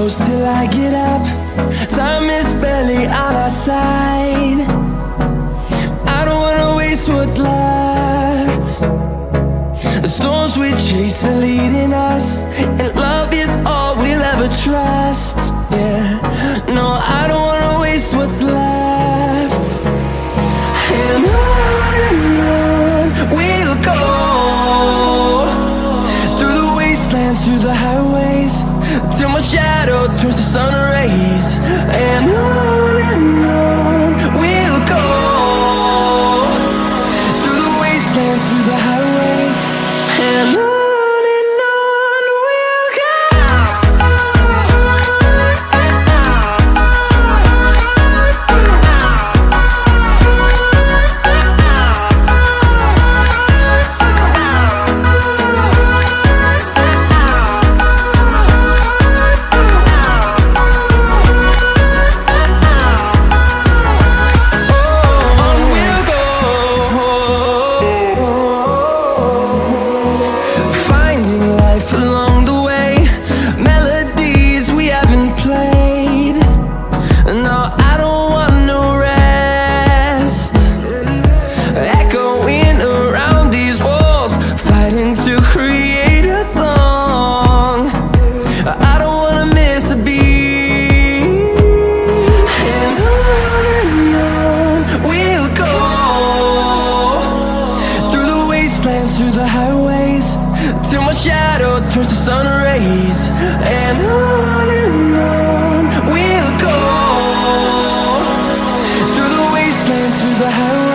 close till I get up. Time is barely on our side. I don't wanna waste what's left. The storms we chase are leading us, and love is all we'll ever trust. Yeah, no, I don't wanna waste what's left. And on we'll go, through the wastelands, through the highways, till my shadow turns to sun rays. And on we'll go, through the wastelands, through the highways, and on we'll go. Through the highways, till my shadow turns to sun rays. And on we'll go, through the wastelands, through the highways.